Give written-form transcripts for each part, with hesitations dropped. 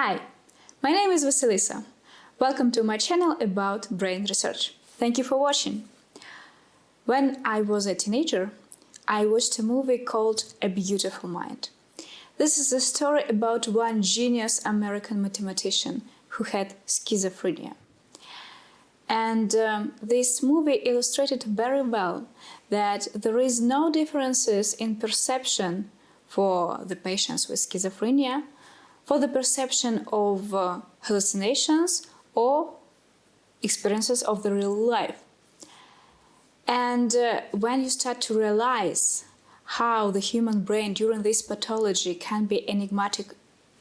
Hi, my name is Vasilisa. Welcome to my channel about brain research. Thank you for watching. When I was a teenager, I watched a movie called A Beautiful Mind. This is a story about one genius American mathematician who had schizophrenia. And this movie illustrated very well that there is no differences in perception for the patients with schizophrenia, for the perception of hallucinations or experiences of the real life. And when you start to realize how the human brain during this pathology can be enigmatic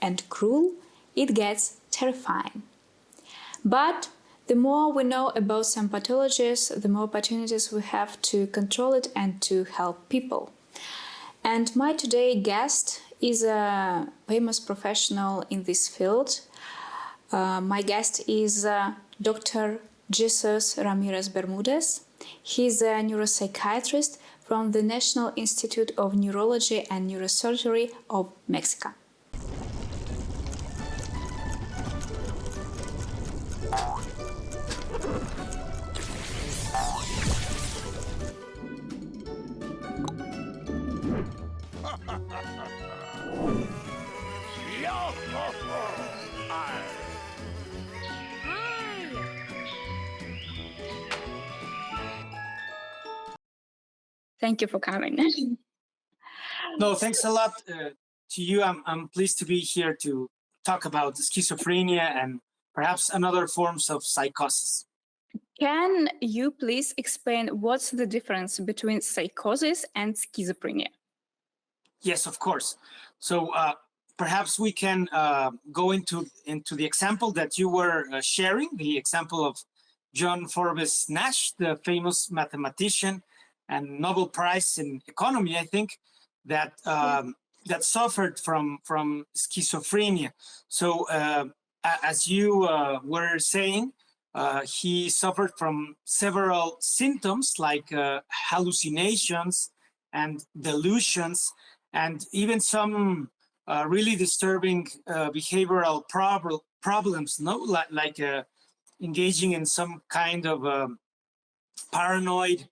and cruel, it gets terrifying. But the more we know about some pathologies, the more opportunities we have to control it and to help people. And my today's guest is a famous professional in this field. My guest is Dr. Jesús Ramírez Bermúdez. He's a neuropsychiatrist from the National Institute of Neurology and Neurosurgery of Mexico. Thank you for coming. No, thanks a lot to you. I'm pleased to be here to talk about schizophrenia and perhaps another forms of psychosis. Can you please explain what's the difference between psychosis and schizophrenia? Yes, of course. So perhaps we can go into the example that you were sharing, the example of John Forbes Nash, the famous mathematician and Nobel Prize in economy, I think, that that suffered from schizophrenia. So as you were saying, he suffered from several symptoms like hallucinations and delusions, and even some really disturbing behavioral problems, no? like engaging in some kind of paranoid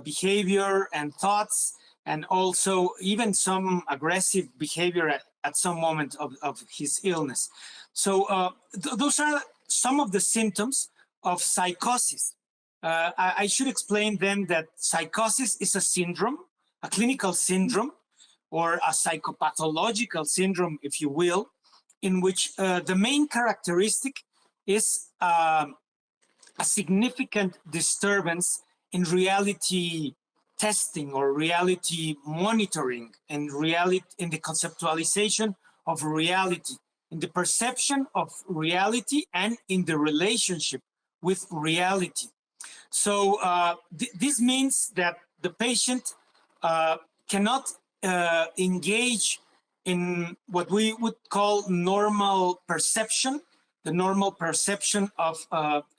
behavior and thoughts, and also even some aggressive behavior at some moment of his illness. So those are some of the symptoms of psychosis. I should explain then that psychosis is a syndrome, a clinical syndrome, or a psychopathological syndrome, if you will, in which the main characteristic is a significant disturbance in reality testing or reality monitoring, and in the conceptualization of reality, in the perception of reality, and in the relationship with reality. So this means that the patient cannot engage in what we would call normal perception, the normal perception of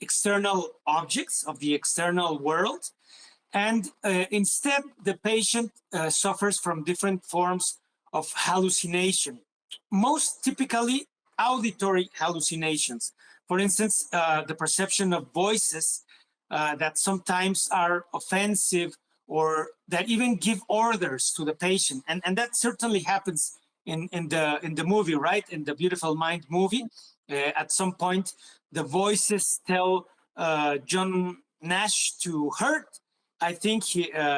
external objects, of the external world. And instead, the patient suffers from different forms of hallucination, most typically auditory hallucinations. For instance, the perception of voices that sometimes are offensive or that even give orders to the patient. And that certainly happens in the movie, right? In the Beautiful Mind movie. At some point, the voices tell John Nash to hurt, I think,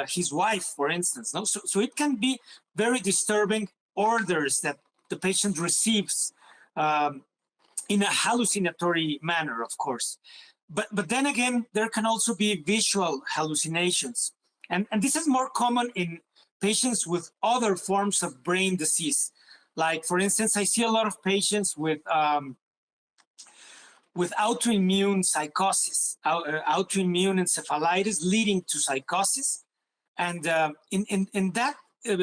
his wife, for instance. No? So it can be very disturbing orders that the patient receives in a hallucinatory manner, of course. But then again, there can also be visual hallucinations. And this is more common in patients with other forms of brain disease. Like, for instance, I see a lot of patients with autoimmune psychosis, autoimmune encephalitis leading to psychosis. And in that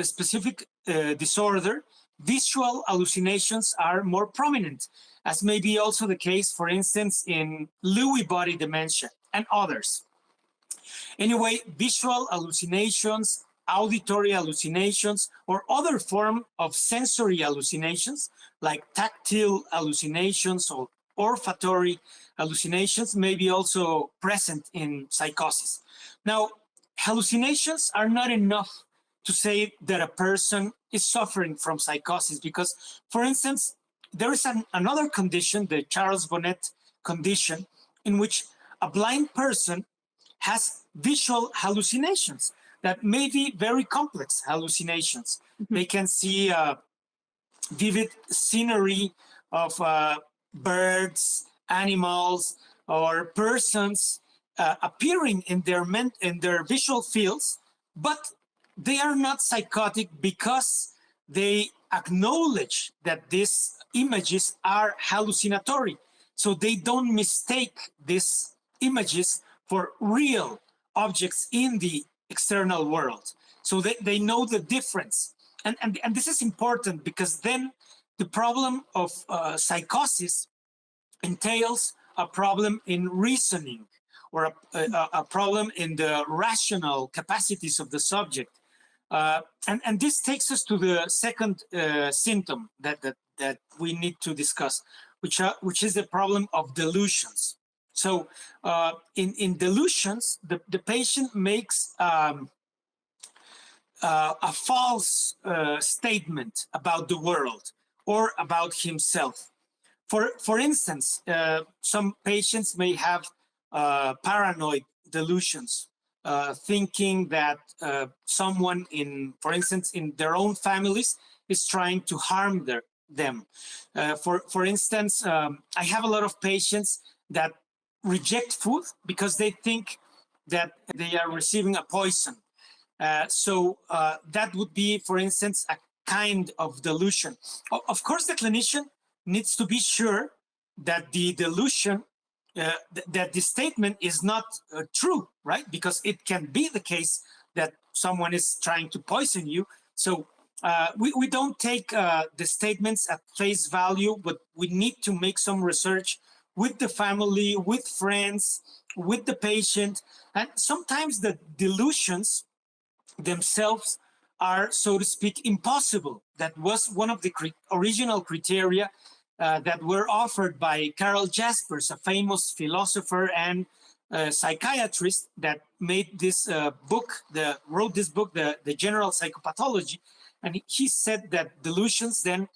specific disorder, visual hallucinations are more prominent, as may be also the case, for instance, in Lewy body dementia and others. Anyway, visual hallucinations auditory hallucinations or other form of sensory hallucinations, like tactile hallucinations or olfactory hallucinations, may be also present in psychosis. Now, hallucinations are not enough to say that a person is suffering from psychosis, because, for instance, there is another condition, the Charles Bonnet condition, in which a blind person has visual hallucinations that may be very complex hallucinations. Mm-hmm. They can see vivid scenery of birds, animals, or persons appearing in their visual fields, but they are not psychotic because they acknowledge that these images are hallucinatory. So they don't mistake these images for real objects in the external world. So they know the difference. And this is important, because then the problem of psychosis entails a problem in reasoning, or a problem in the rational capacities of the subject. And this takes us to the second symptom that we need to discuss, which is the problem of delusions. So in delusions, the patient makes a false statement about the world or about himself. For instance, some patients may have paranoid delusions, thinking that someone for instance, in their own families is trying to harm them. For instance, I have a lot of patients that reject food because they think that they are receiving a poison. So that would be, for instance, a kind of delusion. Of course, the clinician needs to be sure that the delusion, that the statement is not true, right? Because it can be the case that someone is trying to poison you. So we don't take the statements at face value, but we need to make some research with the family, with friends, with the patient. And sometimes the delusions themselves are, so to speak, impossible. That was one of the original criteria that were offered by Karl Jaspers, a famous philosopher and psychiatrist that made this wrote this book, the General Psychopathology. And he said that delusions then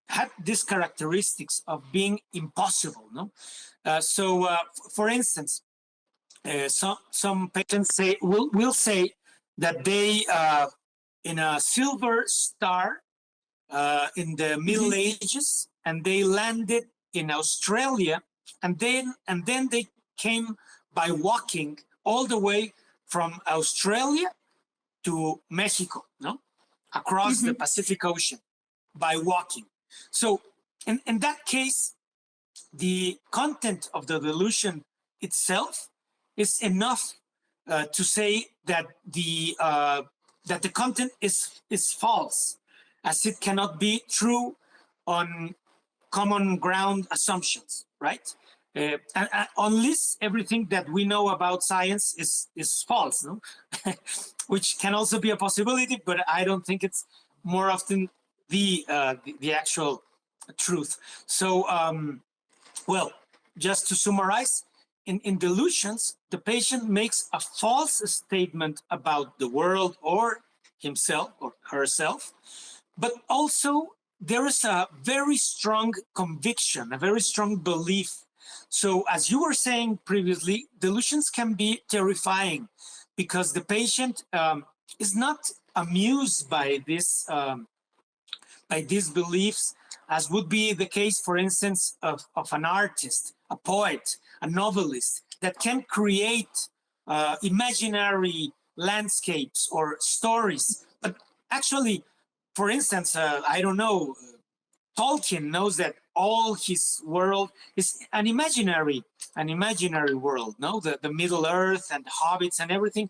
had these characteristics of being impossible. No, for instance, some patients will say that they in a silver star in the Middle Ages, and they landed in Australia, and then they came by walking all the way from Australia to Mexico, no, across the Pacific Ocean by walking. So in that case, the content of the delusion itself is enough to say that the content is false, as it cannot be true on common ground assumptions, right? Unless everything that we know about science is false, no? Which can also be a possibility, but I don't think it's more often the actual truth. So, well, just to summarize, in delusions, the patient makes a false statement about the world or himself or herself, but also there is a very strong conviction, a very strong belief. So as you were saying previously, delusions can be terrifying because the patient is not amused by these beliefs, as would be the case, for instance, of an artist, a poet, a novelist that can create imaginary landscapes or stories. But actually, for instance, I don't know, Tolkien knows that all his world is an imaginary world, no? The Middle Earth and the hobbits and everything.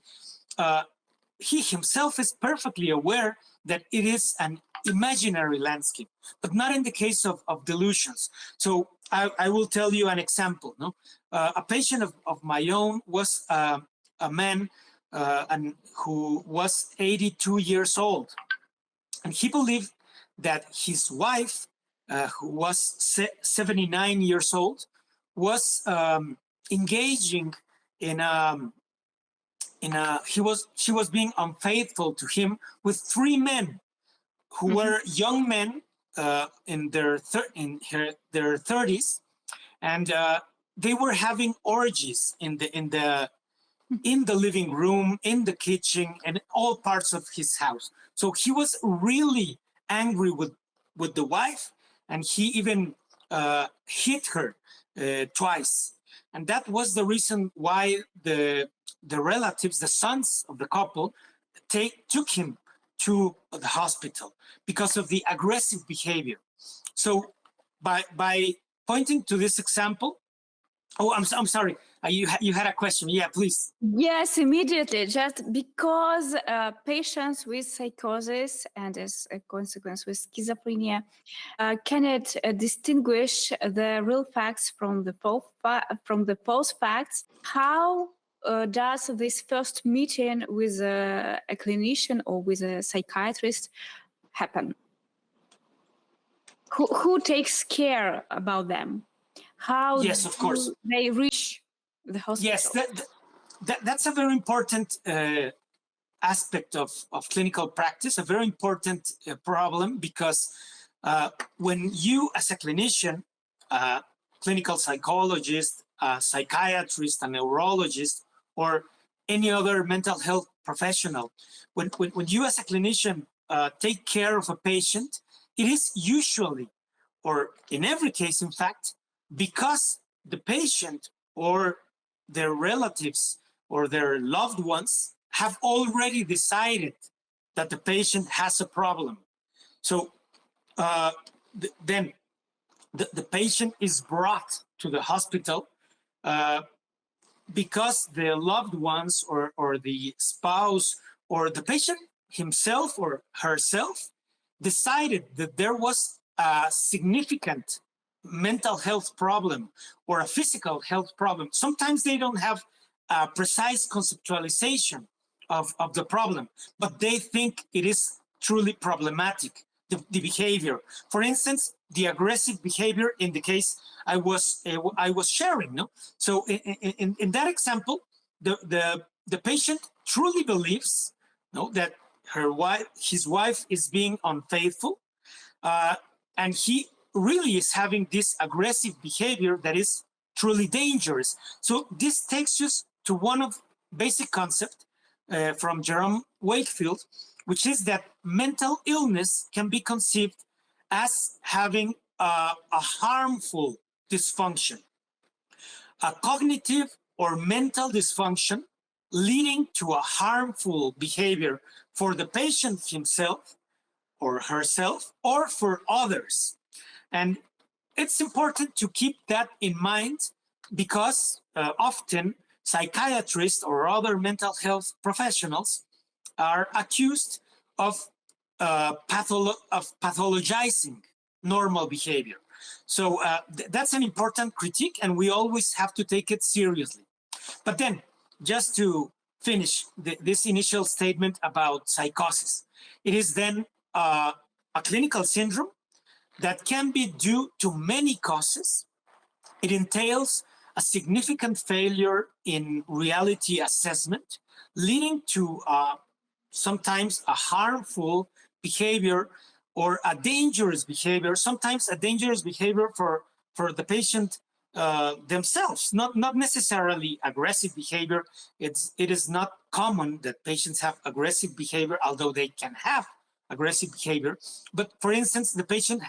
He himself is perfectly aware that it is an imaginary landscape, but not in the case of delusions. So I will tell you an example. No, a patient of my own was a man and who was 82 years old. And he believed that his wife, who was 79 years old, was engaging in she was being unfaithful to him with three men who were young men in their 30s, and they were having orgies in the living room, in the kitchen, and all parts of his house. So he was really angry with the wife, and he even hit her twice. And that was the reason why the relatives, the sons of the couple, took him to the hospital because of the aggressive behavior. So by pointing to this example, I'm sorry, you had a question. Yeah, please. Yes, immediately. Just because patients with psychosis and as a consequence with schizophrenia cannot distinguish the real facts from the false facts, how does this first meeting with a clinician or with a psychiatrist happen? Who takes care about them? How yes, of course, they reach the hospital? Yes, that's a very important aspect of clinical practice, a very important problem, because when you, as a clinician, clinical psychologist, a psychiatrist, a neurologist, or any other mental health professional, when you as a clinician take care of a patient, it is usually, or in every case, in fact, because the patient or their relatives or their loved ones have already decided that the patient has a problem. So then the patient is brought to the hospital because the loved ones or the spouse or the patient himself or herself decided that there was a significant mental health problem or a physical health problem. Sometimes they don't have a precise conceptualization of the problem, but they think it is truly problematic, the behavior. For instance, the aggressive behavior in the case I was sharing. No? So in that example, the patient truly believes that his wife is being unfaithful, and he really is having this aggressive behavior that is truly dangerous. So this takes us to one of basic concept from Jerome Wakefield, which is that mental illness can be conceived as having a harmful dysfunction, a cognitive or mental dysfunction leading to a harmful behavior for the patient himself or herself or for others. And it's important to keep that in mind because often psychiatrists or other mental health professionals are accused of pathologizing normal behavior. So that's an important critique, and we always have to take it seriously. But then, just to finish this initial statement about psychosis, it is then a clinical syndrome that can be due to many causes. It entails a significant failure in reality assessment, leading to sometimes a harmful behavior or a dangerous behavior, sometimes a dangerous behavior for the patient themselves, not necessarily aggressive behavior. It is not common that patients have aggressive behavior, although they can have aggressive behavior. But for instance, the patient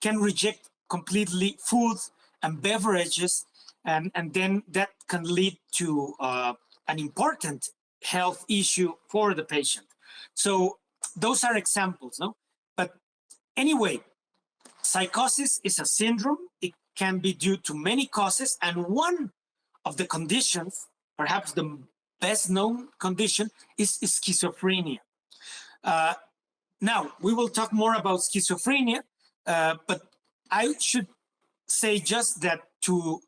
can reject completely food and beverages, and then that can lead to an important health issue for the patient. So those are examples, no? But anyway, psychosis is a syndrome. It can be due to many causes, and one of the conditions, perhaps the best known condition, is schizophrenia. Now, we will talk more about schizophrenia, but I should say just that to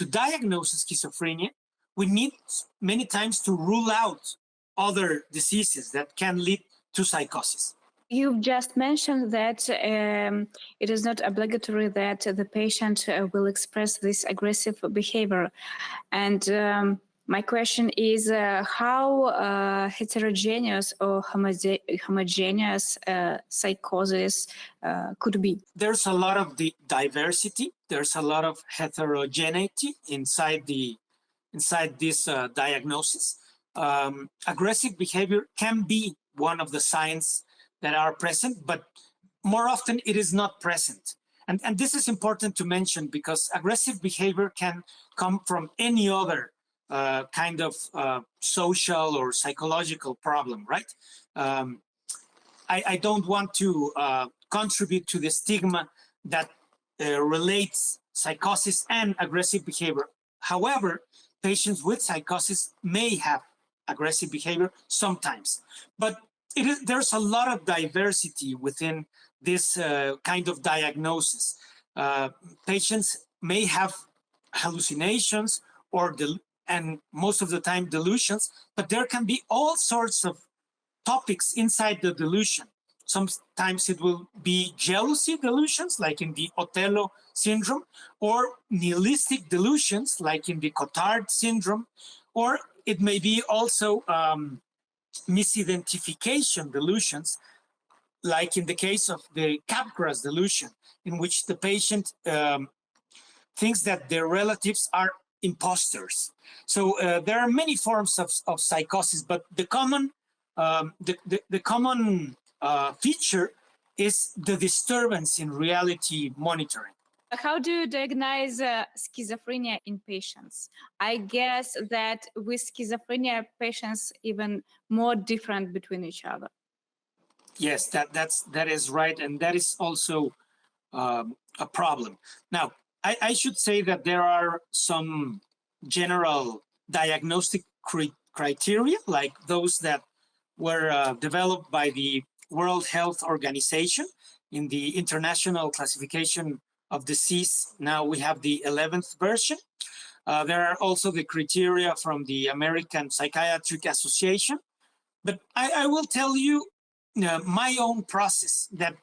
diagnose schizophrenia, we need many times to rule out other diseases that can lead to psychosis. You've just mentioned that it is not obligatory that the patient will express this aggressive behavior. And my question is how heterogeneous or homogeneous psychosis could be? There's a lot of the diversity. There's a lot of heterogeneity inside this diagnosis. Aggressive behavior can be one of the signs that are present, but more often it is not present. And this is important to mention because aggressive behavior can come from any other kind of social or psychological problem, right? I don't want to contribute to the stigma that relates psychosis and aggressive behavior. However, patients with psychosis may have aggressive behavior sometimes, but there's a lot of diversity within this kind of diagnosis. Patients may have hallucinations and most of the time delusions, but there can be all sorts of topics inside the delusion. Sometimes it will be jealousy delusions, like in the Othello syndrome, or nihilistic delusions, like in the Cotard syndrome, or it may be also misidentification delusions, like in the case of the Capgras delusion, in which the patient thinks that their relatives are imposters. So there are many forms of psychosis, but the common feature is the disturbance in reality monitoring. How do you diagnose schizophrenia in patients? I guess that with schizophrenia, patients even more different between each other. Yes, that is right, and that is also a problem. Now, I should say that there are some general diagnostic criteria, like those that were developed by the World Health Organization in the International Classification of Disease. Now we have the 11th version. There are also the criteria from the American Psychiatric Association. But I will tell you my own process that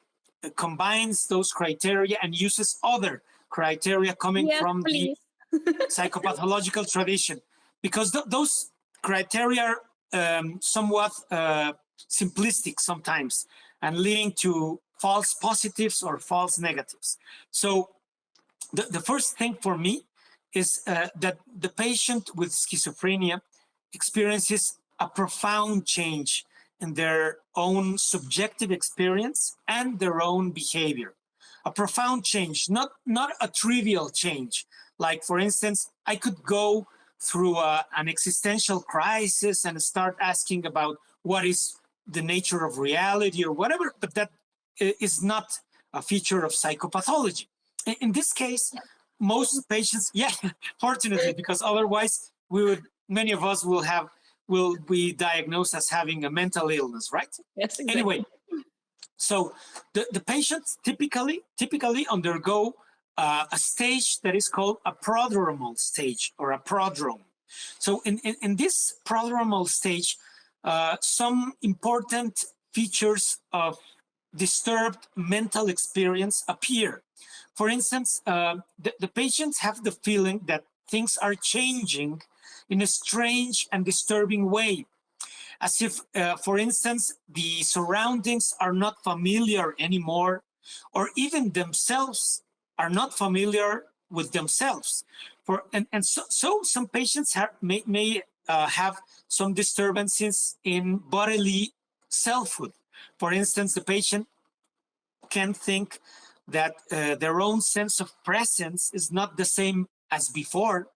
combines those criteria and uses other criteria coming from the psychopathological tradition, because those criteria are somewhat simplistic sometimes and leading to false positives or false negatives. So the first thing for me is that the patient with schizophrenia experiences a profound change in their own subjective experience and their own behavior. A profound change, not a trivial change. Like, for instance, I could go through an existential crisis and start asking about what is the nature of reality or whatever, but that is not a feature of psychopathology. In this case, most patients, fortunately, because otherwise many of us will be diagnosed as having a mental illness, right? Yes, exactly. Anyway, so the patients typically undergo a stage that is called a prodromal stage or a prodrome. So in this prodromal stage, some important features of disturbed mental experience appear. For instance, the patients have the feeling that things are changing in a strange and disturbing way, as if, for instance, the surroundings are not familiar anymore, or even themselves are not familiar with themselves. So some patients may have some disturbances in bodily selfhood. For instance, the patient can think that their own sense of presence is not the same as before,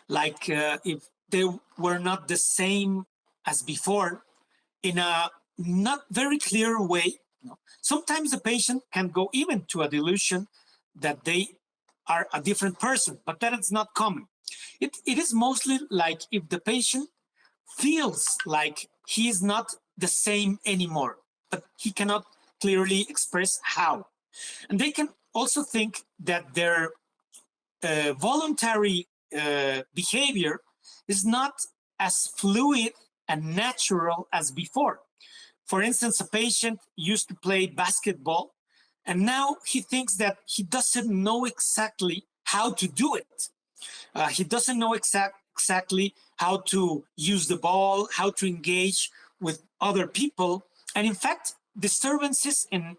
like if they were not the same as before, in a not very clear way. Sometimes the patient can go even to a delusion that they are a different person, but that is not common. It is mostly like if the patient feels like he is not the same anymore, but he cannot clearly express how. And they can also think that their voluntary behavior is not as fluid and natural as before. For instance, a patient used to play basketball, and now he thinks that he doesn't know exactly how to do it. He doesn't know exactly how to use the ball, how to engage with other people. And in fact, disturbances in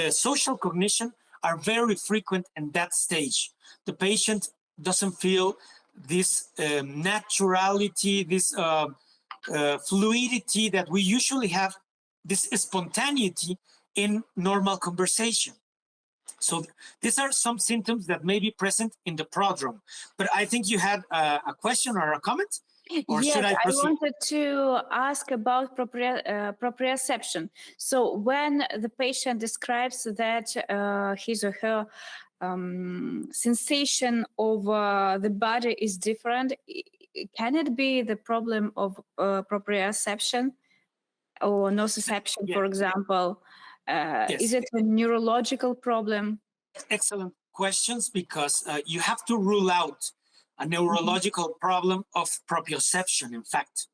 social cognition are very frequent in that stage. The patient doesn't feel this naturality, this fluidity that we usually have, this spontaneity in normal conversation. So these are some symptoms that may be present in the prodrome. But I think you had a question or a comment? Or Yes, should I proceed? I wanted to ask about proprioception. So when the patient describes that his or her sensation of the body is different, can it be the problem of proprioception or nociception, for example? Yes. Is it a neurological problem? Excellent questions, because you have to rule out a neurological problem of proprioception, in fact.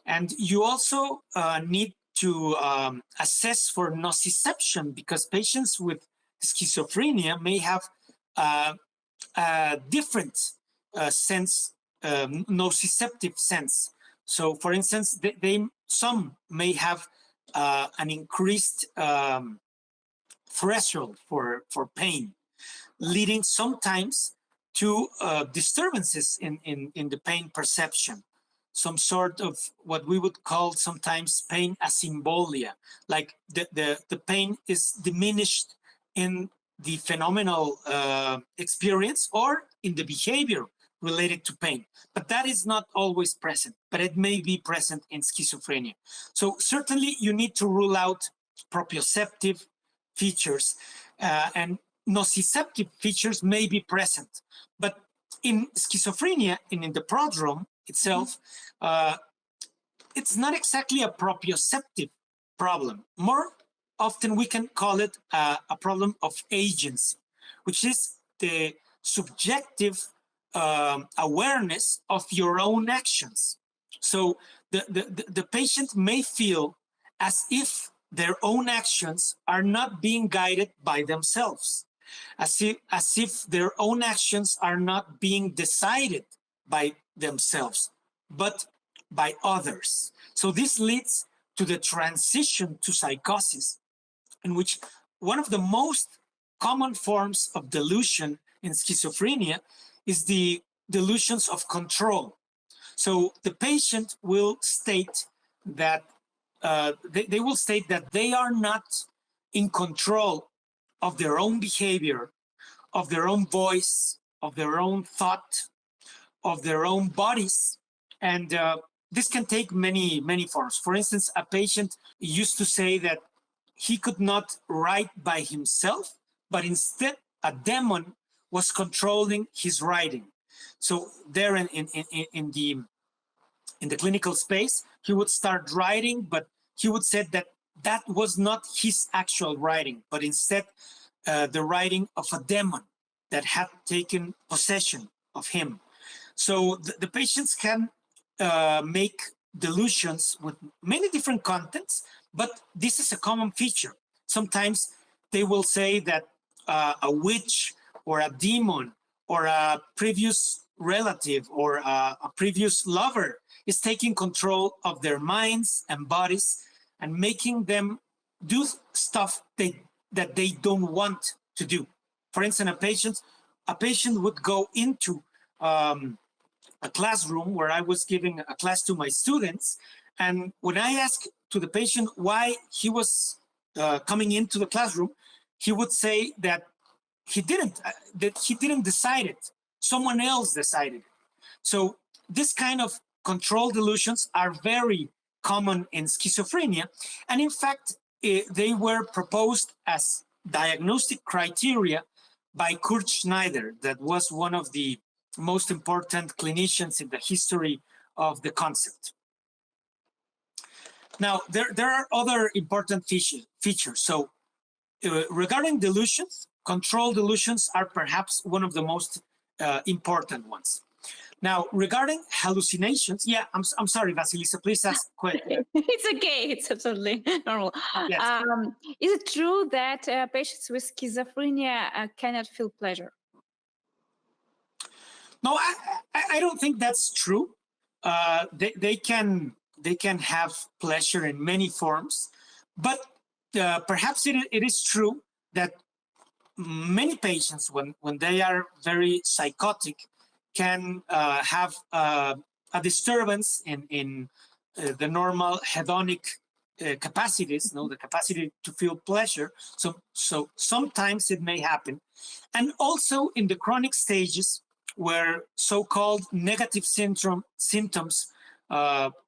And you also need to assess for nociception, because patients with schizophrenia may have a different sense, nociceptive sense. So, for instance, some may have an increased threshold for pain, leading sometimes to disturbances in the pain perception, some sort of what we would call sometimes pain asymbolia, like the pain is diminished in the phenomenal experience or in the behavior related to pain. But that is not always present, but it may be present in schizophrenia. So certainly you need to rule out proprioceptive features, and nociceptive features may be present. But in schizophrenia and in the prodrome itself, it's not exactly a proprioceptive problem. More often we can call it a problem of agency, which is the subjective awareness of your own actions. So the patient may feel as if their own actions are not being guided by themselves, as if their own actions are not being decided by themselves, but by others. So this leads to the transition to psychosis, in which one of the most common forms of delusion in schizophrenia is the delusions of control. So the patient will state that they will state that they are not in control of their own behavior, of their own voice, of their own thought, of their own bodies. And this can take many forms. For instance, a patient used to say that he could not write by himself, but instead a demon was controlling his writing. So there in the clinical space, he would start writing, but he would say that that was not his actual writing, but instead the writing of a demon that had taken possession of him. So the patients can make delusions with many different contents, but this is a common feature. Sometimes they will say that a witch or a demon or a previous relative or a previous lover is taking control of their minds and bodies and making them do stuff that they don't want to do. For instance, a patient would go into a classroom where I was giving a class to my students, and when I asked to the patient why he was coming into the classroom, he would say that he didn't decide it. Someone else decided it. So this kind of control delusions are very common in schizophrenia, and in fact, they were proposed as diagnostic criteria by Kurt Schneider, that was one of the most important clinicians in the history of the concept. Now, there are other important features. So regarding delusions, control delusions are perhaps one of the most important ones. Now, regarding hallucinations, yeah, I'm sorry, Vasilisa, please ask question. It's okay. It's absolutely normal. Yes. Is it true that patients with schizophrenia cannot feel pleasure? No, I don't think that's true. They can have pleasure in many forms, but perhaps it is true that many patients, when they are very psychotic, can have a disturbance in the normal hedonic capacities, the capacity to feel pleasure. So sometimes it may happen, and also in the chronic stages where so-called negative symptoms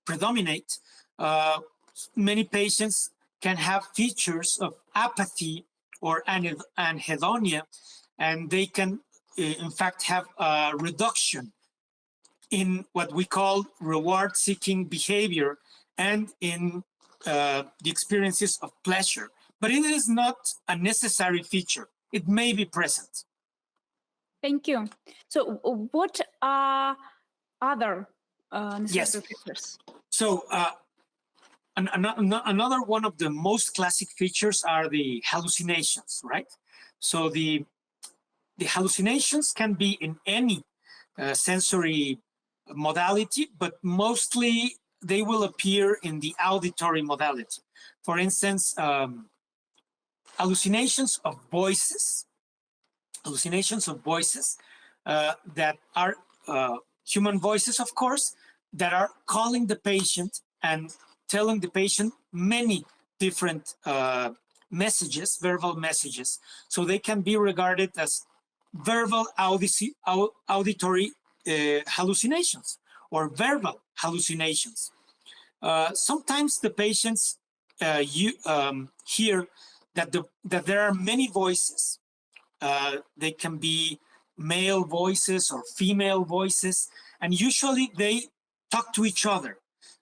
predominate, many patients can have features of apathy or anhedonia, and they can, in fact, have a reduction in what we call reward-seeking behavior and in the experiences of pleasure. But it is not a necessary feature. It may be present. Thank you. So what are other necessary Yes. features? So another one of the most classic features are the hallucinations, right? So the hallucinations can be in any sensory modality, but mostly they will appear in the auditory modality. For instance, hallucinations of voices that are human voices, of course, that are calling the patient and telling the patient many different messages, verbal messages. So they can be regarded as verbal auditory hallucinations or verbal hallucinations. Sometimes the patients hear that there are many voices. They can be male voices or female voices, and usually they talk to each other.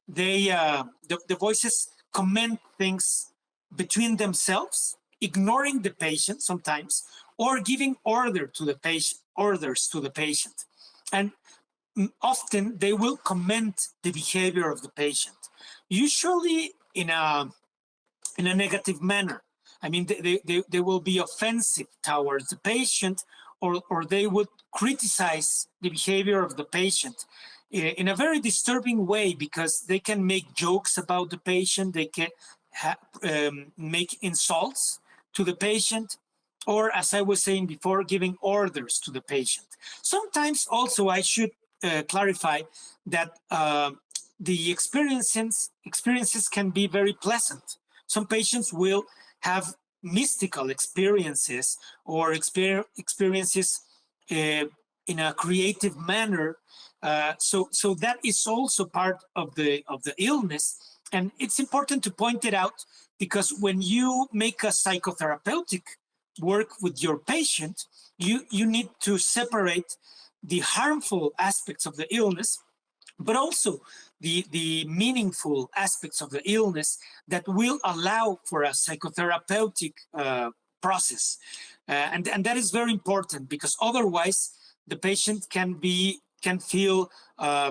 The voices comment things between themselves, ignoring the patient sometimes, or giving orders to the patient. And often they will comment the behavior of the patient, usually in a negative manner. I mean, they will be offensive towards the patient, or they would criticize the behavior of the patient in a very disturbing way, because they can make jokes about the patient, they can make insults to the patient, or, as I was saying before, giving orders to the patient. Sometimes also I should clarify that the experiences can be very pleasant. Some patients will have mystical experiences or experiences in a creative manner. So that is also part of the illness, and it's important to point it out, because when you make a psychotherapeutic work with your patient, you need to separate the harmful aspects of the illness, but also the meaningful aspects of the illness that will allow for a psychotherapeutic process. And that is very important, because otherwise the patient can feel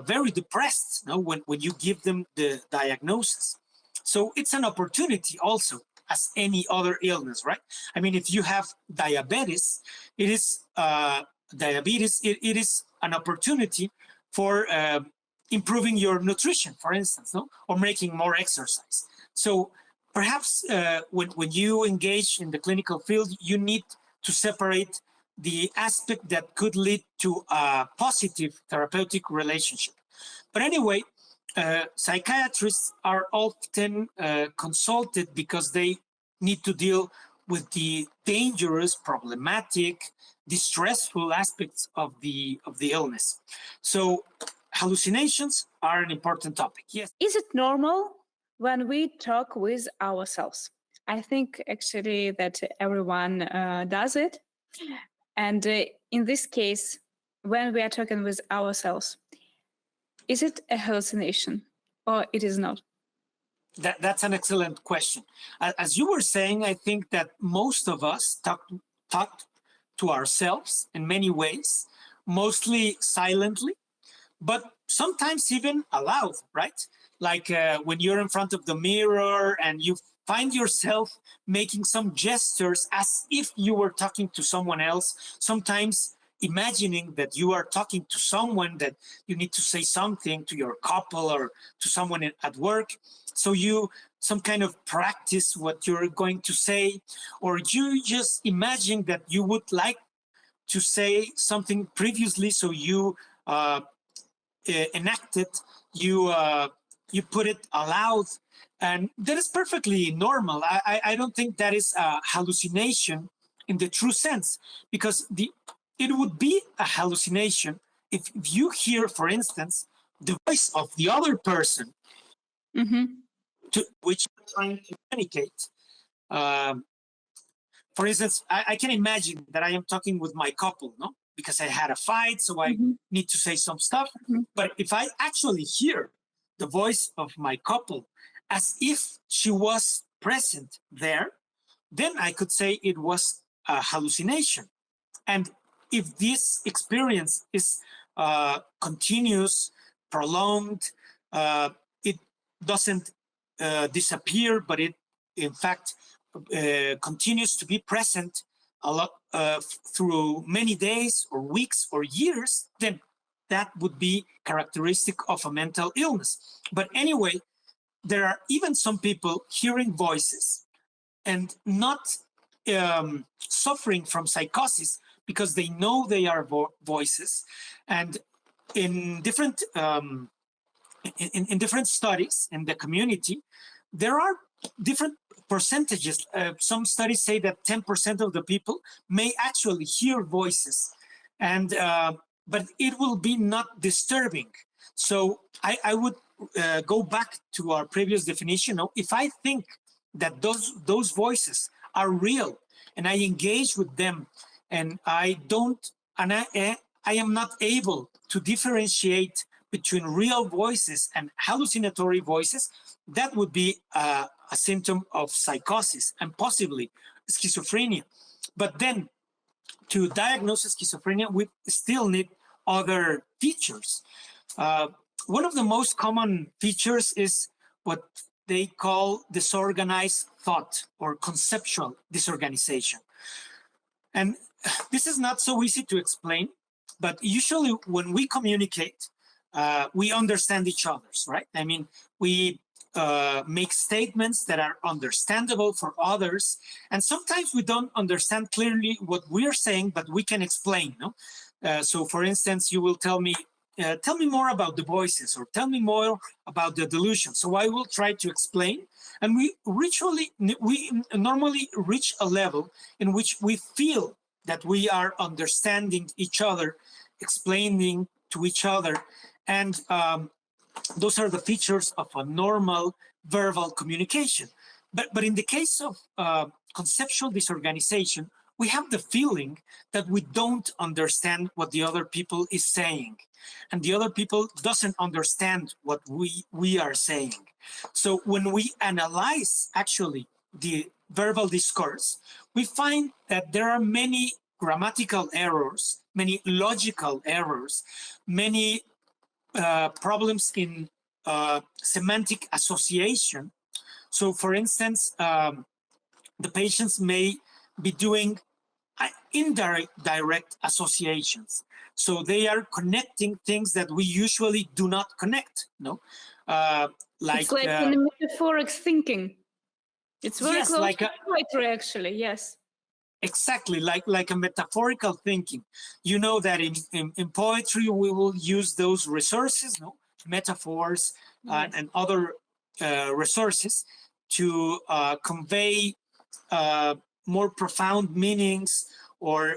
very depressed, when you give them the diagnosis. So it's an opportunity also, as any other illness, right? I mean, if you have diabetes, it is an opportunity for improving your nutrition, for instance, or making more exercise. So perhaps when you engage in the clinical field, you need to separate the aspect that could lead to a positive therapeutic relationship. But anyway, psychiatrists are often consulted because they need to deal with the dangerous, problematic, distressful aspects of the illness. So hallucinations are an important topic. Yes. Is it normal when we talk with ourselves? I think actually that everyone does it. And in this case, when we are talking with ourselves, is it a hallucination or it is not? That's an excellent question. As you were saying, I think that most of us talk to ourselves in many ways, mostly silently, but sometimes even aloud, right? Like when you're in front of the mirror and you find yourself making some gestures as if you were talking to someone else, sometimes imagining that you are talking to someone, that you need to say something to your couple or to someone at work. So you some kind of practice what you're going to say, or you just imagine that you would like to say something previously, so you enact it, you put it aloud, and that is perfectly normal. I don't think that is a hallucination in the true sense, because it would be a hallucination if you hear, for instance, the voice of the other person to which you're trying to communicate. For instance, I can imagine that I am talking with my couple, no? Because I had a fight, so I need to say some stuff. But if I actually hear the voice of my couple as if she was present there, then I could say it was a hallucination. And if this experience is continuous, prolonged, it doesn't disappear, but it, in fact, continues to be present a lot through many days or weeks or years, then that would be characteristic of a mental illness. But anyway, there are even some people hearing voices and not suffering from psychosis because they know they are voices. And in different in different studies in the community, there are different percentages. Some studies say that 10% of the people may actually hear voices, and but it will be not disturbing. So I would go back to our previous definition. If I think that those voices are real and I engage with them, and I am not able to differentiate between real voices and hallucinatory voices, that would be a symptom of psychosis and possibly schizophrenia. But then to diagnose schizophrenia, we still need other features. One of the most common features is what they call disorganized thought or conceptual disorganization. And this is not so easy to explain, but usually when we communicate, we understand each other's, right? I mean, we make statements that are understandable for others. And sometimes we don't understand clearly what we're saying, but we can explain, no? So for instance, you will tell me more about the voices, or tell me more about the delusion. So I will try to explain. And we normally reach a level in which we feel that we are understanding each other, explaining to each other. And those are the features of a normal verbal communication. But in the case of conceptual disorganization, we have the feeling that we don't understand what the other people is saying, and the other people doesn't understand what we are saying. So when we analyze actually the verbal discourse, we find that there are many grammatical errors, many logical errors, many problems in semantic association. So for instance, the patients may be doing indirect associations. So they are connecting things that we usually do not connect. No, it's like in metaphoric thinking. It's very close like to poetry, actually. Yes. Exactly, like a metaphorical thinking. You know that in poetry we will use those resources, no, metaphors and other resources to convey more profound meanings, or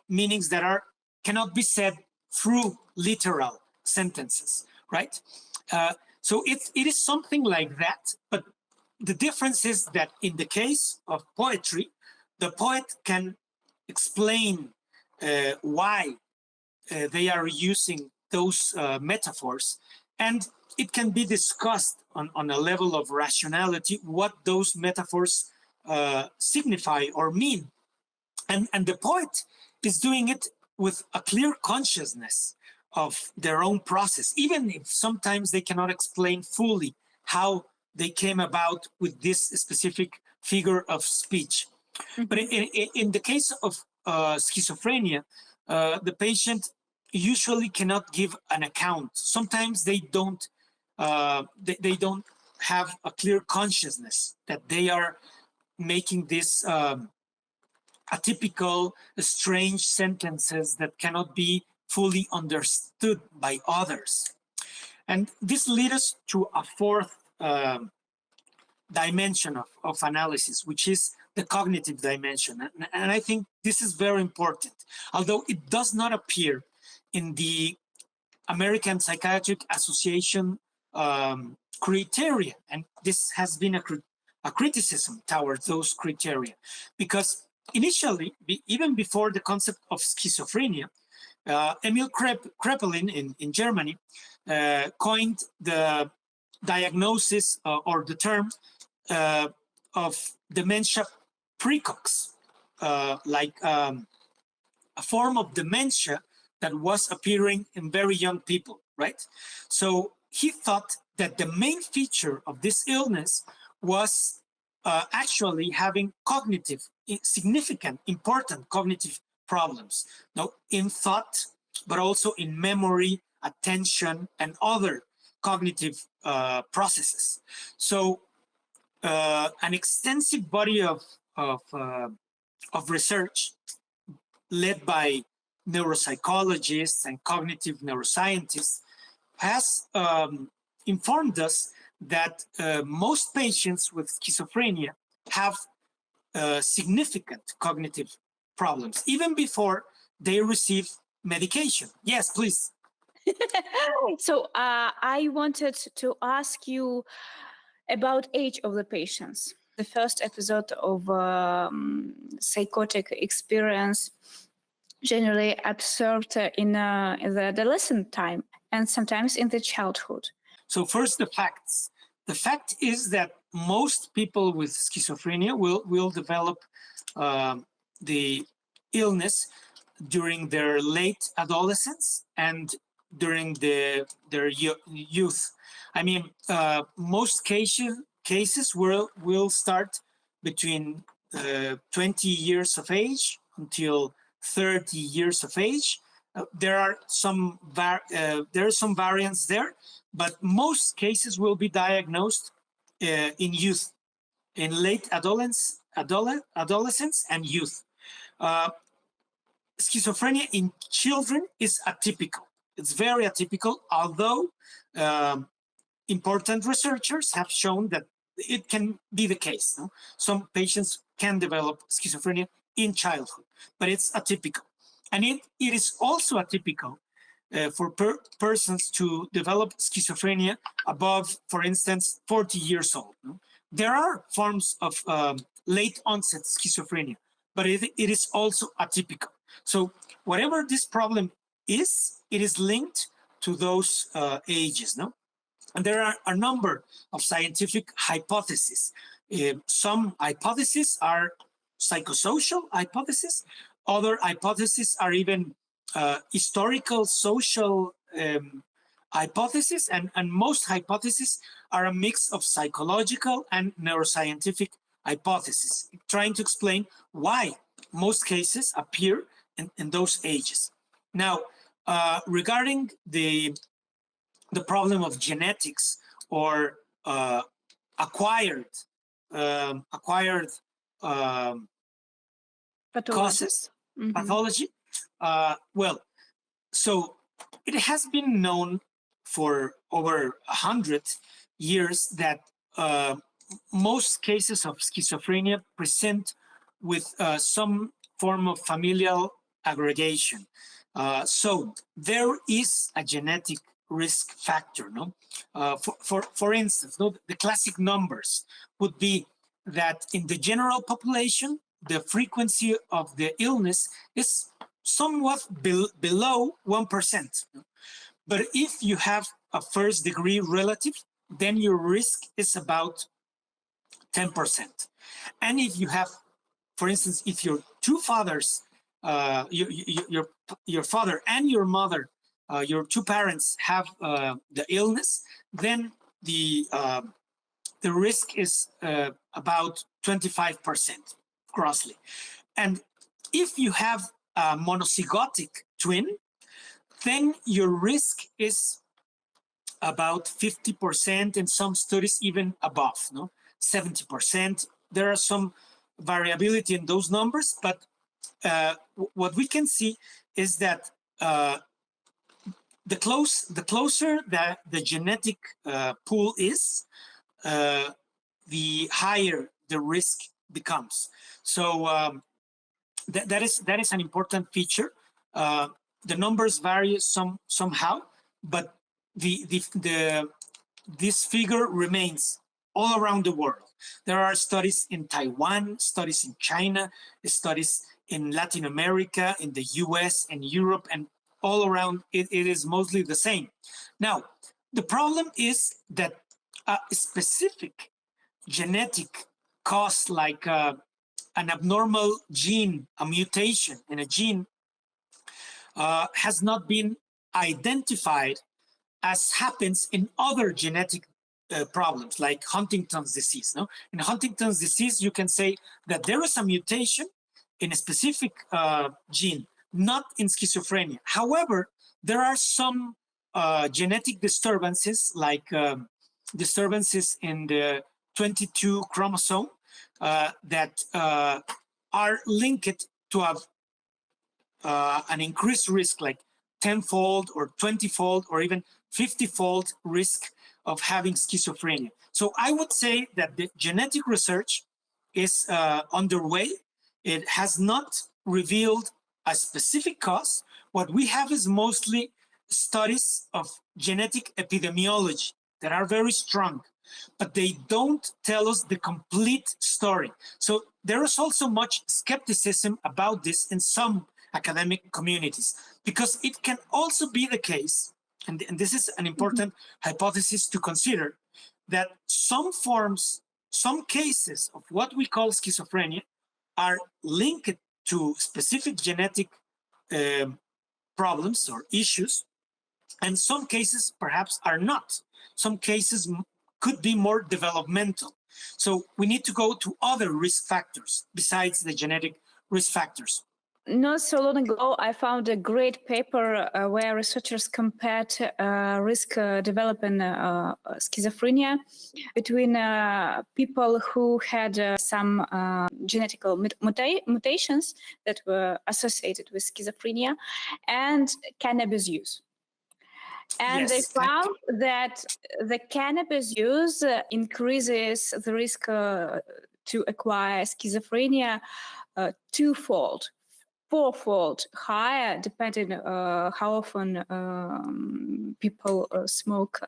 meanings that cannot be said through literal sentences, right? So it is something like that, but the difference is that in the case of poetry, the poet can explain why they are using those metaphors, and it can be discussed on a level of rationality what those metaphors signify or mean. And the poet is doing it with a clear consciousness of their own process, even if sometimes they cannot explain fully how they came about with this specific figure of speech. But in the case of schizophrenia, the patient usually cannot give an account. Sometimes they don't have a clear consciousness that they are making this atypical, strange sentences that cannot be fully understood by others. And this leads us to a fourth dimension of analysis, which is the cognitive dimension. And I think this is very important, although it does not appear in the American Psychiatric Association criteria. And this has been a criticism towards those criteria, because initially, even before the concept of schizophrenia, Emil Kraepelin in Germany coined the diagnosis or the term of dementia precox, like a form of dementia that was appearing in very young people, right? So he thought that the main feature of this illness was actually having significant, important cognitive problems, in thought, but also in memory, attention, and other cognitive processes. So an extensive body of research led by neuropsychologists and cognitive neuroscientists has informed us that most patients with schizophrenia have significant cognitive problems, even before they receive medication. Yes, please. So I wanted to ask you about age of the patients. The first episode of psychotic experience generally observed in the adolescent time and sometimes in the childhood. So first, the facts. The fact is that most people with schizophrenia will develop the illness during their late adolescence and during their youth. I mean, most cases will start between 20 years of age until 30 years of age. There are some variants there, but most cases will be diagnosed in youth, in late adolescence and youth. Schizophrenia in children is atypical. It's very atypical, although important researchers have shown that it can be the case. No? Some patients can develop schizophrenia in childhood, but it's atypical. And it is also atypical for persons to develop schizophrenia above, for instance, 40 years old. No? There are forms of late onset schizophrenia, but it is also atypical. So whatever this problem is, it is linked to those ages. No? And there are a number of scientific hypotheses. Some hypotheses are psychosocial hypotheses. Other hypotheses are even historical social hypotheses. And most hypotheses are a mix of psychological and neuroscientific hypotheses, trying to explain why most cases appear in those ages. Now, regarding the problem of genetics or acquired causes, pathology, well, so it has been known for over 100 years that most cases of schizophrenia present with some form of familial aggregation. So there is a genetic risk factor. No, for instance, no, the classic numbers would be that in the general population, the frequency of the illness is somewhat below 1%. But if you have a first degree relative, then your risk is about 10%. And if you have, for instance, if your two fathers, your father and your mother your two parents have the illness, then the risk is about 25% grossly. And if you have a monozygotic twin, then your risk is about 50%, in some studies even above, 70%. There are some variability in those numbers, but what we can see is that the closer that the genetic pool is, the higher the risk becomes. So that is an important feature. The numbers vary somehow, but this figure remains all around the world. There are studies in Taiwan, studies in China, studies in Latin America, in the US and Europe, and all around it is mostly the same. Now, the problem is that a specific genetic cause, like an abnormal gene, a mutation in a gene, has not been identified, as happens in other genetic problems, like Huntington's disease. No? In Huntington's disease, you can say that there is a mutation in a specific gene, not in schizophrenia. However, there are some genetic disturbances, like disturbances in the 22 chromosome that are linked to an increased risk, like 10-fold or 20-fold or even 50-fold risk of having schizophrenia. So I would say that the genetic research is underway. It has not revealed a specific cause. What we have is mostly studies of genetic epidemiology that are very strong, but they don't tell us the complete story. So there is also much skepticism about this in some academic communities, because it can also be the case, and this is an important hypothesis to consider, that some cases of what we call schizophrenia are linked to specific genetic problems or issues, and some cases perhaps are not. Some cases could be more developmental. So we need to go to other risk factors besides the genetic risk factors. Not so long ago, I found a great paper where researchers compared risk developing schizophrenia between people who had some genetic mutations that were associated with schizophrenia and cannabis use. And they found that the cannabis use increases the risk to acquire schizophrenia twofold, fourfold higher, depending how often people smoke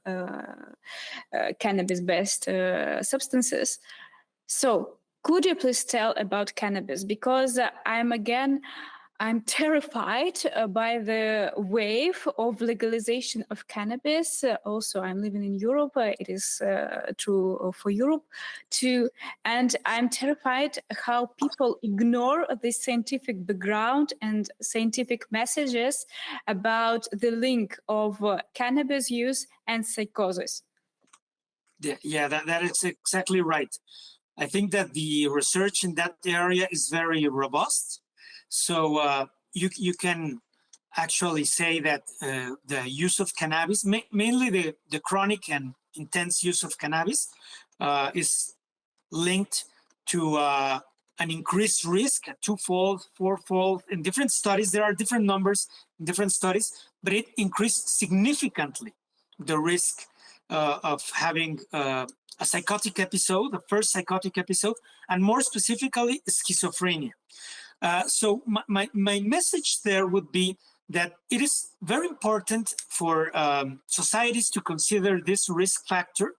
cannabis-based substances. So could you please tell about cannabis? Because I'm terrified by the wave of legalization of cannabis. Also, I'm living in Europe. It is true for Europe too. And I'm terrified how people ignore the scientific background and scientific messages about the link of cannabis use and psychosis. Yeah, that is exactly right. I think that the research in that area is very robust. So you can actually say that the use of cannabis, mainly the chronic and intense use of cannabis, is linked to an increased risk, a twofold, fourfold. In different studies, there are different numbers in different studies, but it increased significantly the risk of having a psychotic episode, the first psychotic episode, and more specifically, schizophrenia. So my message there would be that it is very important for societies to consider this risk factor,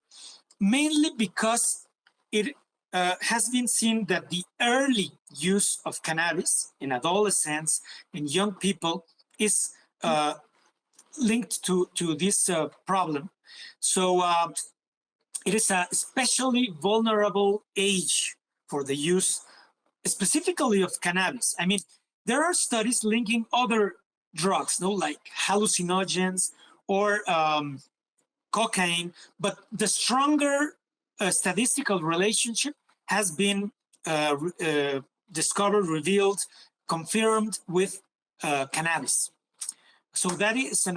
mainly because it has been seen that the early use of cannabis in adolescents, in young people, is linked to this problem. So it is a especially vulnerable age for the use specifically of cannabis. I mean, there are studies linking other drugs, no, like hallucinogens or cocaine, but the stronger statistical relationship has been discovered, revealed, confirmed with cannabis. So that is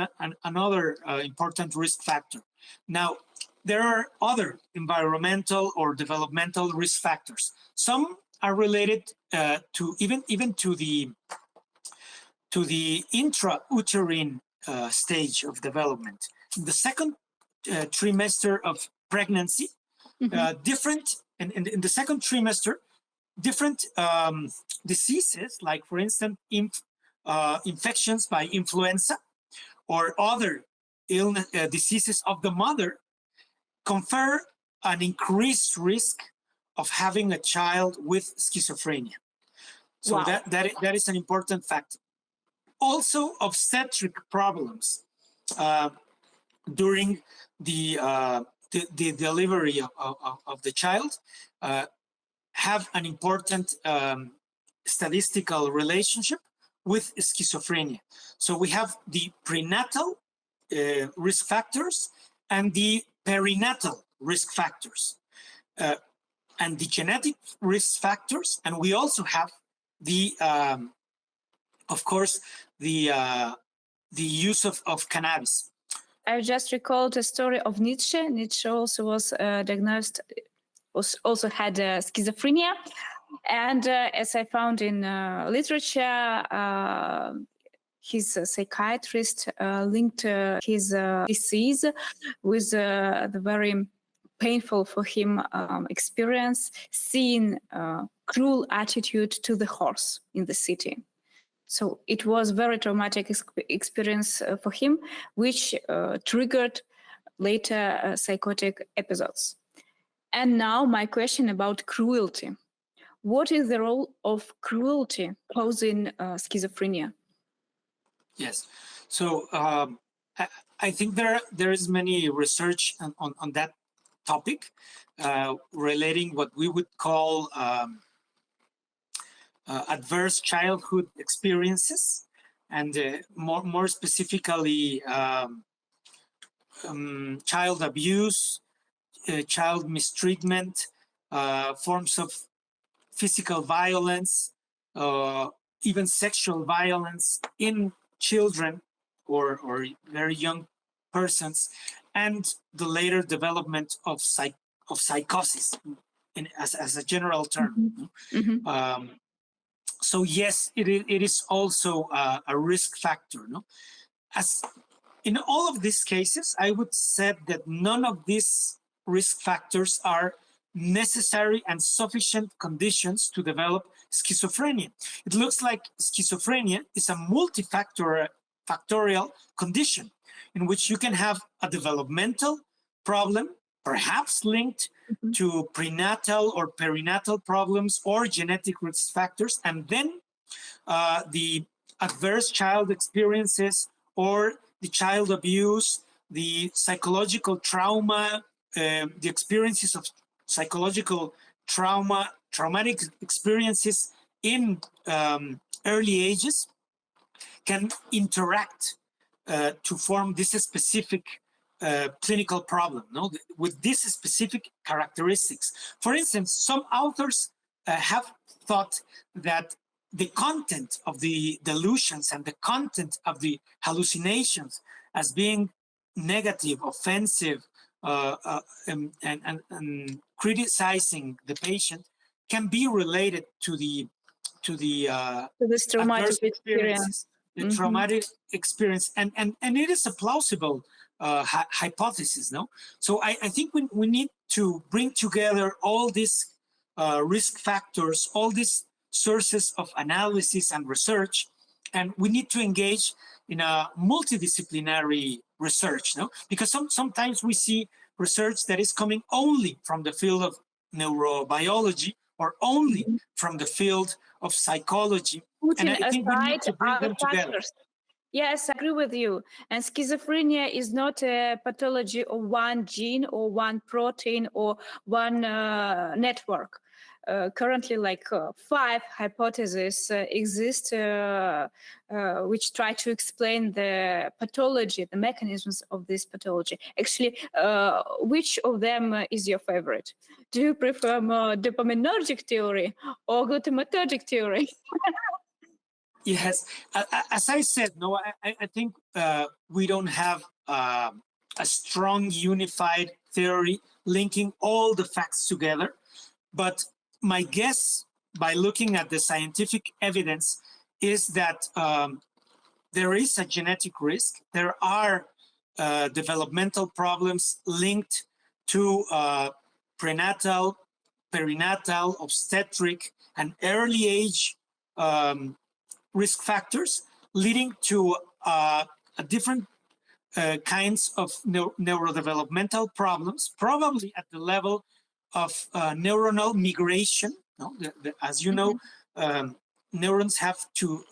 another important risk factor. Now, there are other environmental or developmental risk factors. Some are related to even to the intrauterine stage of development. The second trimester of pregnancy, different in the second trimester, different diseases, like for instance, infections by influenza or other illness diseases of the mother, confer an increased risk of having a child with schizophrenia. So Wow. that is an important factor. Also, obstetric problems during the delivery of the child have an important statistical relationship with schizophrenia. So we have the prenatal risk factors and the perinatal risk factors, and the genetic risk factors, and we also have the, of course, the use of cannabis. I just recalled a story of Nietzsche. Nietzsche also was diagnosed, also had schizophrenia, and as I found in literature, his psychiatrist linked his disease with the very painful for him experience, seeing cruel attitude to the horse in the city. So it was very traumatic experience for him, which triggered later psychotic episodes. And now my question about cruelty. What is the role of cruelty causing schizophrenia? Yes. So I think there is many research on that topic relating what we would call adverse childhood experiences, and more specifically child abuse, child mistreatment, forms of physical violence, even sexual violence in children or very young persons, and the later development of psychosis as a general term. So yes, it is also a risk factor. No? As in all of these cases, I would say that none of these risk factors are necessary and sufficient conditions to develop schizophrenia. It looks like schizophrenia is a multifactorial condition in which you can have a developmental problem, perhaps linked to prenatal or perinatal problems or genetic risk factors, and then the adverse child experiences or the child abuse, the psychological trauma, the experiences of psychological traumatic experiences in early ages can interact to form this specific clinical problem, no? With these specific characteristics. For instance, some authors have thought that the content of the delusions and the content of the hallucinations as being negative, offensive, and criticizing the patient can be related to this traumatic experience. The traumatic experience, and it is a plausible hypothesis, no? So I think we need to bring together all these risk factors, all these sources of analysis and research, and we need to engage in a multidisciplinary research, no? Because sometimes we see research that is coming only from the field of neurobiology or only from the field of psychology. Putting and I think we need to bring them together. Yes, I agree with you. And schizophrenia is not a pathology of one gene or one protein or one network. currently like 5 hypotheses exist which try to explain the pathology, the mechanisms of this pathology. Actually, which of them is your favorite? Do you prefer more dopaminergic theory or glutamatergic theory? Yes, as I said, no, I think we don't have a strong unified theory linking all the facts together. But my guess, by looking at the scientific evidence, is that there is a genetic risk. There are developmental problems linked to prenatal, perinatal, obstetric, and early age risk factors, leading to different kinds of neurodevelopmental problems, probably at the level of neuronal migration. No? As you know, neurons have to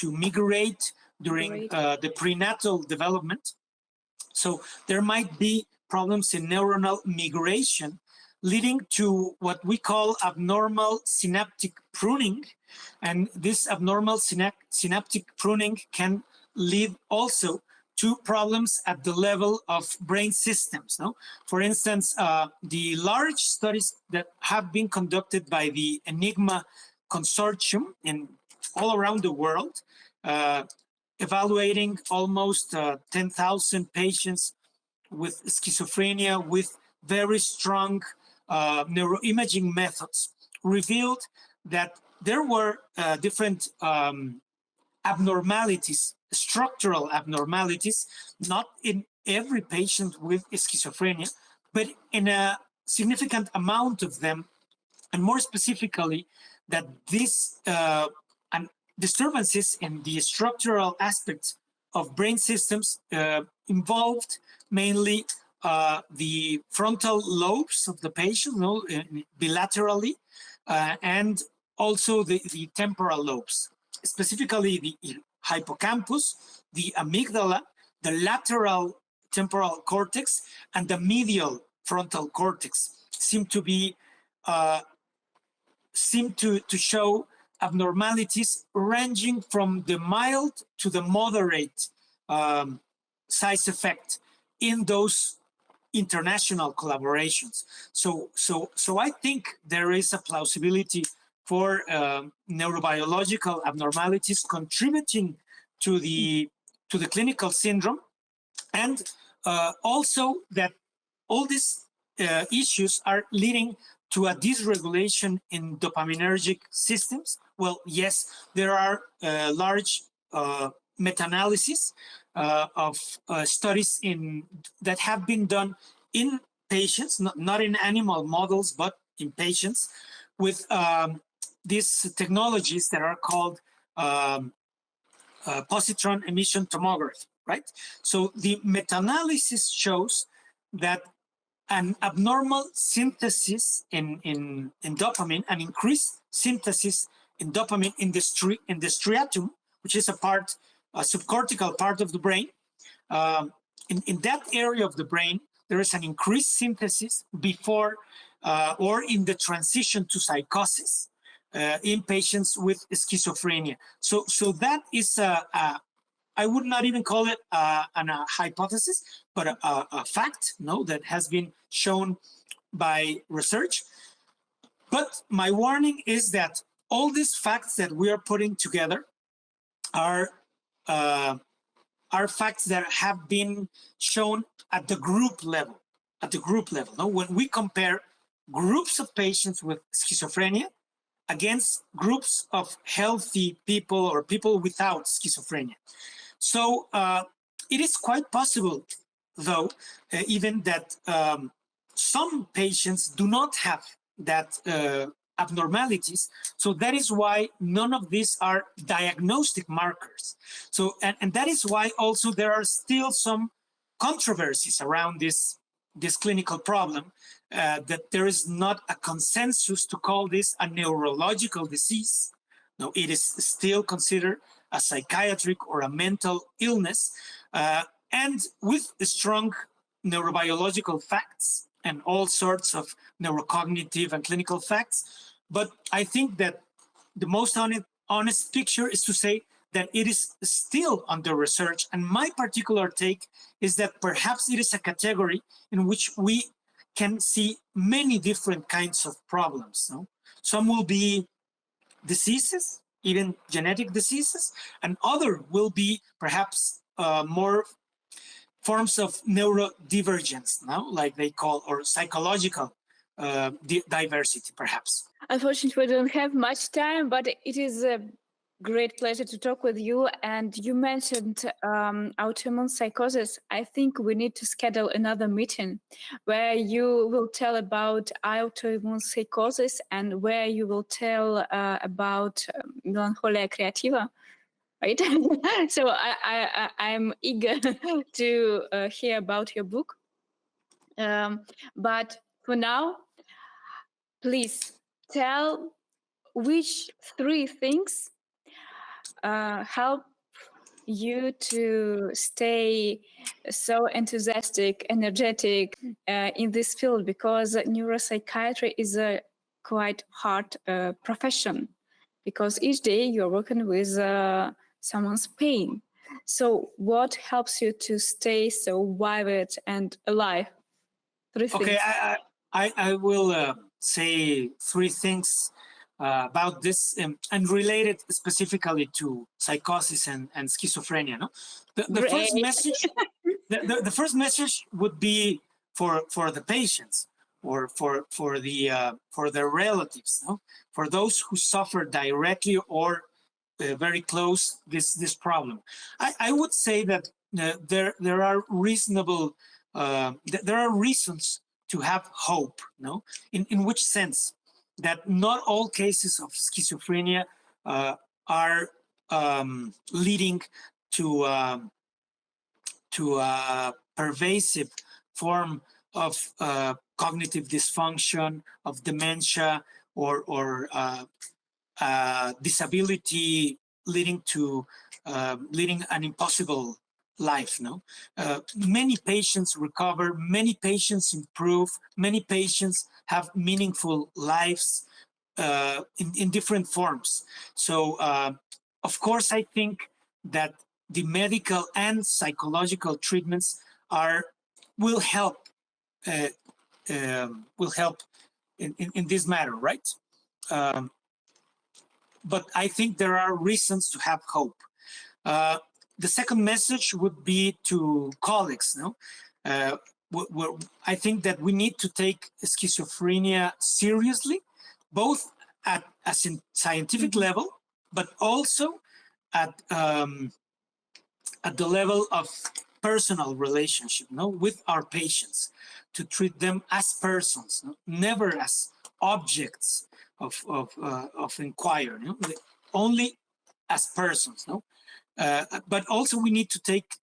migrate during the prenatal development. So there might be problems in neuronal migration, leading to what we call abnormal synaptic pruning. And this abnormal synaptic pruning can lead also to problems at the level of brain systems. No? For instance, the large studies that have been conducted by the Enigma consortium in all around the world, evaluating almost 10,000 patients with schizophrenia with very strong neuroimaging methods, revealed that there were different abnormalities, structural abnormalities, not in every patient with schizophrenia, but in a significant amount of them, and more specifically, that these disturbances in the structural aspects of brain systems involved mainly the frontal lobes of the patient, bilaterally, and also the temporal lobes, specifically the hippocampus, the amygdala, the lateral temporal cortex, and the medial frontal cortex seem to show abnormalities ranging from the mild to the moderate size effect in those international collaborations. So I think there is a plausibility for neurobiological abnormalities contributing to the clinical syndrome, and also that all these issues are leading to a dysregulation in dopaminergic systems. Well, yes, there are large meta-analyses of studies that have been done in patients, not in animal models, but in patients, with these technologies that are called positron emission tomography, right? So the meta-analysis shows that an abnormal synthesis in dopamine, an increased synthesis in dopamine in the striatum, which is a subcortical part of the brain. In that area of the brain, there is an increased synthesis before or in the transition to psychosis in patients with schizophrenia. So that is I would not even call it a hypothesis, but a fact, that has been shown by research. But my warning is that all these facts that we are putting together are facts that have been shown at the group level. When we compare groups of patients with schizophrenia against groups of healthy people or people without schizophrenia. So it is quite possible, though, even that some patients do not have that abnormalities. So that is why none of these are diagnostic markers. So, and that is why also there are still some controversies around this clinical problem, that there is not a consensus to call this a neurological disease. No, it is still considered a psychiatric or a mental illness, and with strong neurobiological facts and all sorts of neurocognitive and clinical facts. But I think that the most honest picture is to say that it is still under research. And my particular take is that perhaps it is a category in which we can see many different kinds of problems. No? Some will be diseases, even genetic diseases, and other will be perhaps more forms of neurodivergence, no? Like they call, or psychological diversity, perhaps. Unfortunately, we don't have much time, but it is a great pleasure to talk with you. And you mentioned autoimmune psychosis. I think we need to schedule another meeting where you will tell about autoimmune psychosis and where you will tell about melancholia creativa. Right? So I'm eager to hear about your book. But for now, please tell which 3 things help you to stay so enthusiastic, energetic in this field, because neuropsychiatry is a quite hard profession, because each day you're working with someone's pain. So what helps you to stay so vivid and alive? 3 things. Okay, I will say 3 things about this and related specifically to psychosis and schizophrenia. No? The first message, the first message would be for the patients or for their relatives, no? For those who suffer directly or very close this problem. I would say that there are reasonable there are reasons to have hope. No, in which sense? That not all cases of schizophrenia are leading to a pervasive form of cognitive dysfunction, of dementia, or disability leading to leading an impossible life. No, many patients recover, many patients improve, many patients have meaningful lives in different forms. So, of course, I think that the medical and psychological treatments will help in this matter, right? But I think there are reasons to have hope. The second message would be to colleagues. No, I think that we need to take schizophrenia seriously, both at a scientific level, but also at the level of personal relationship, no, with our patients, to treat them as persons, no? Never as objects of inquiry, no? Only as persons, no. But also we need to take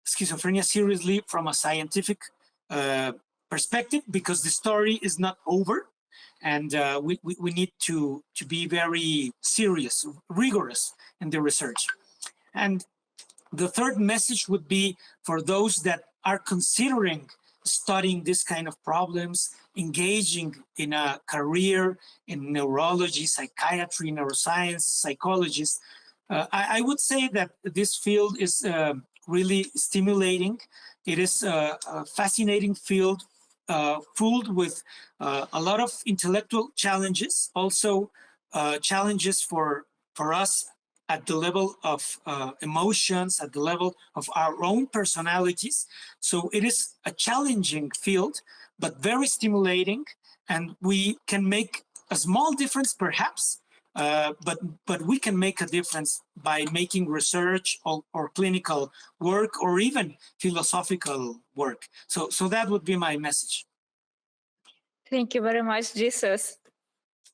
schizophrenia seriously from a scientific perspective, because the story is not over, and we need to be very serious, rigorous in the research. And the third message would be for those that are considering studying this kind of problems, engaging in a career in neurology, psychiatry, neuroscience, psychologist. I would say that this field is really stimulating. It is a fascinating field, filled with a lot of intellectual challenges, also challenges for us at the level of emotions, at the level of our own personalities. So it is a challenging field, but very stimulating, and we can make a small difference perhaps, but we can make a difference by making research or clinical work or even philosophical work. So that would be my message. Thank you very much, Jesus.